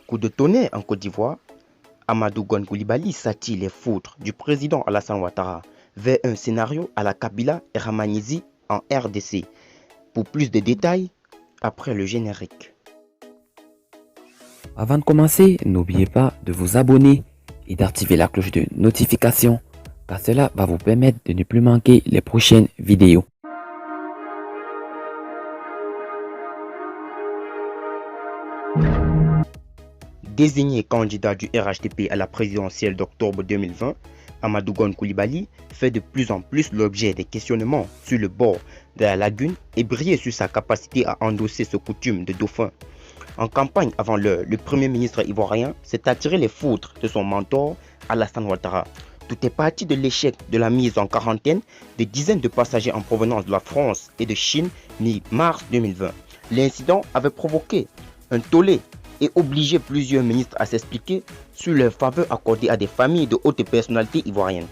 Coup de tonnerre en Côte d'Ivoire, Amadou Gon Coulibaly s'attire les foudres du président Alassane Ouattara vers un scénario à la Kabila et Ramanizi en RDC. Pour plus de détails, après le générique. Avant de commencer, n'oubliez pas de vous abonner et d'activer la cloche de notification car cela va vous permettre de ne plus manquer les prochaines vidéos. Désigné candidat du RHDP à la présidentielle d'octobre 2020, Amadou Gon Coulibaly fait de plus en plus l'objet des questionnements sur le bord de la lagune et brille sur sa capacité à endosser ce coutume de dauphin. En campagne avant l'heure, le premier ministre ivoirien s'est attiré les foudres de son mentor Alassane Ouattara. Tout est parti de l'échec de la mise en quarantaine de dizaines de passagers en provenance de la France et de Chine mi-mars 2020. L'incident avait provoqué un tollé et obligé plusieurs ministres à s'expliquer sur leur faveur accordée à des familles de hautes personnalités ivoiriennes.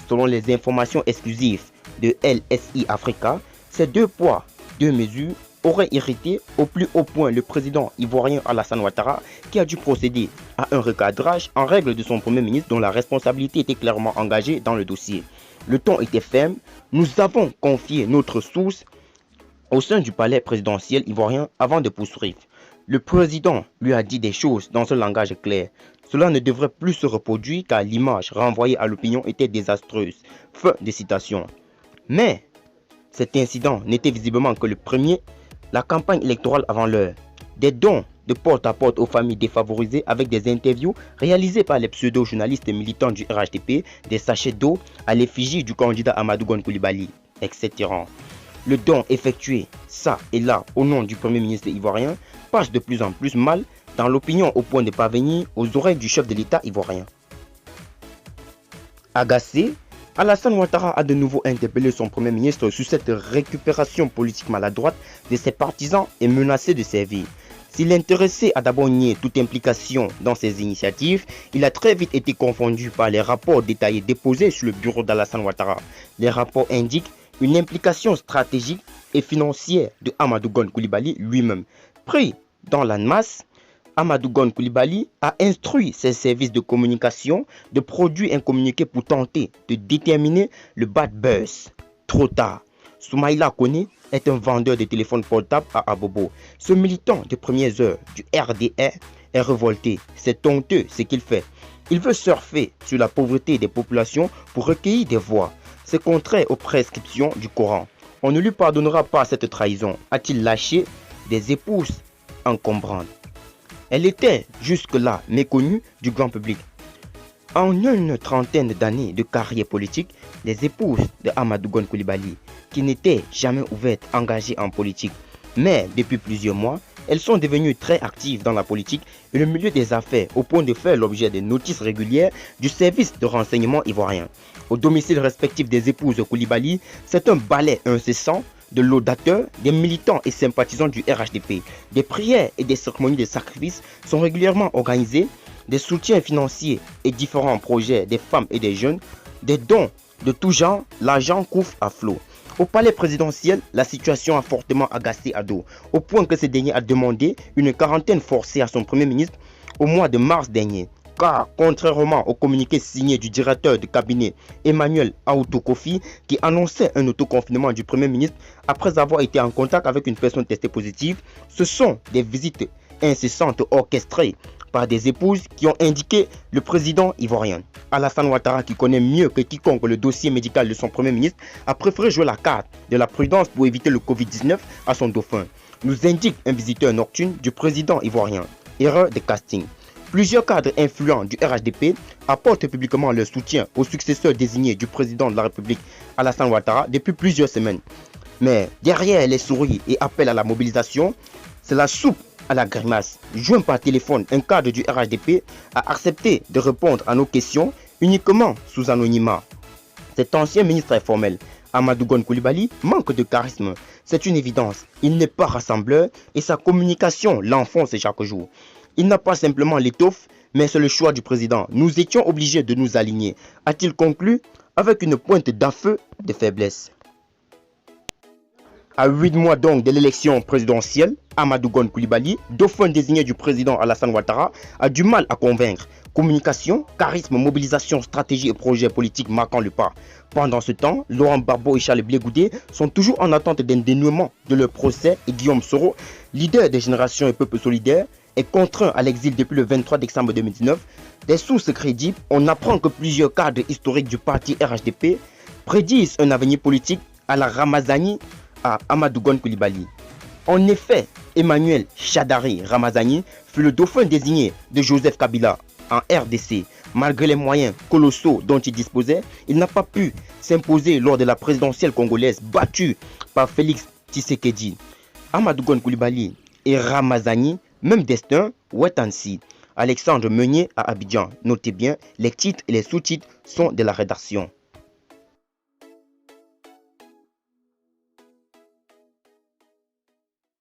Selon les informations exclusives de LSI Africa, ces deux poids, deux mesures auraient irrité au plus haut point le président ivoirien Alassane Ouattara qui a dû procéder à un recadrage en règle de son premier ministre dont la responsabilité était clairement engagée dans le dossier. Le ton était ferme, nous avons confié notre source au sein du palais présidentiel ivoirien avant de poursuivre. Le président lui a dit des choses dans un langage clair. Cela ne devrait plus se reproduire car l'image renvoyée à l'opinion était désastreuse. Fin de citation. Mais cet incident n'était visiblement que le premier. La campagne électorale avant l'heure. Des dons de porte à porte aux familles défavorisées avec des interviews réalisées par les pseudo-journalistes militants du RHDP, des sachets d'eau à l'effigie du candidat Amadou Gon Coulibaly, etc. Le don effectué, ça et là, au nom du premier ministre ivoirien, passe de plus en plus mal dans l'opinion au point de parvenir aux oreilles du chef de l'État ivoirien. Agacé, Alassane Ouattara a de nouveau interpellé son premier ministre sur cette récupération politique maladroite de ses partisans et menacé de servir. Si l'intéressé a d'abord nié toute implication dans ces initiatives, il a très vite été confondu par les rapports détaillés déposés sur le bureau d'Alassane Ouattara. Les rapports indiquent une implication stratégique et financière de Amadou Gon Coulibaly lui-même. Pris dans la masse, Amadou Gon Coulibaly a instruit ses services de communication de produire un communiqué pour tenter de déterminer le bad buzz. Trop tard. Soumaïla Koné est un vendeur de téléphones portables à Abobo. Ce militant de premières heures du RDR est révolté. C'est honteux ce qu'il fait. Il veut surfer sur la pauvreté des populations pour recueillir des voix. C'est contraire aux prescriptions du Coran. On ne lui pardonnera pas cette trahison. A-t-il lâché des épouses encombrantes? Elle était jusque-là méconnue du grand public. En une trentaine d'années de carrière politique, les épouses de Amadou Gon Coulibaly, qui n'étaient jamais ouvertes engagées en politique, mais depuis plusieurs mois, elles sont devenues très actives dans la politique et le milieu des affaires au point de faire l'objet de notices régulières du service de renseignement ivoirien. Au domicile respectif des épouses Coulibaly, c'est un balai incessant de laudateurs, des militants et sympathisants du RHDP. Des prières et des cérémonies de sacrifice sont régulièrement organisées, des soutiens financiers et différents projets des femmes et des jeunes, des dons de tout genre, l'argent coule à flot. Au palais présidentiel, la situation a fortement agacé Ado, au point que ce dernier a demandé une quarantaine forcée à son premier ministre au mois de mars dernier. Car, contrairement au communiqué signé du directeur de cabinet Emmanuel Aoutou Kofi, qui annonçait un autoconfinement du Premier ministre après avoir été en contact avec une personne testée positive, ce sont des visites incessantes orchestrées par des épouses qui ont indiqué le président ivoirien. Alassane Ouattara, qui connaît mieux que quiconque le dossier médical de son Premier ministre, a préféré jouer la carte de la prudence pour éviter le Covid-19 à son dauphin, nous indique un visiteur nocturne du président ivoirien. Erreur de casting. Plusieurs cadres influents du RHDP apportent publiquement leur soutien au successeur désigné du président de la République, Alassane Ouattara, depuis plusieurs semaines. Mais derrière les sourires et appels à la mobilisation, c'est la soupe à la grimace. Joint par téléphone, un cadre du RHDP a accepté de répondre à nos questions uniquement sous anonymat. Cet ancien ministre informel, Amadou Gon Coulibaly, manque de charisme. C'est une évidence. Il n'est pas rassembleur et sa communication l'enfonce chaque jour. Il n'a pas simplement l'étoffe, mais c'est le choix du président. Nous étions obligés de nous aligner, a-t-il conclu avec une pointe d'afeu de faiblesse. À 8 mois donc de l'élection présidentielle, Amadou Gon Coulibaly, dauphin désigné du président Alassane Ouattara, a du mal à convaincre. Communication, charisme, mobilisation, stratégie et projets politiques marquant le pas. Pendant ce temps, Laurent Gbagbo et Charles Blé Goudé sont toujours en attente d'un dénouement de leur procès et Guillaume Soro, leader des générations et peuples solidaires, est contraint à l'exil depuis le 23 décembre 2019. Des sources crédibles, on apprend que plusieurs cadres historiques du parti RHDP prédisent un avenir politique à la Ramazani à Amadou Gon Coulibaly. En effet, Emmanuel Shadari Ramazani fut le dauphin désigné de Joseph Kabila en RDC. Malgré les moyens colossaux dont il disposait, il n'a pas pu s'imposer lors de la présidentielle congolaise battue par Félix Tshisekedi. Amadou Gon Coulibaly et Ramazani, même destin, Ouettansi. Alexandre Meunier à Abidjan. Notez bien, les titres et les sous-titres sont de la rédaction.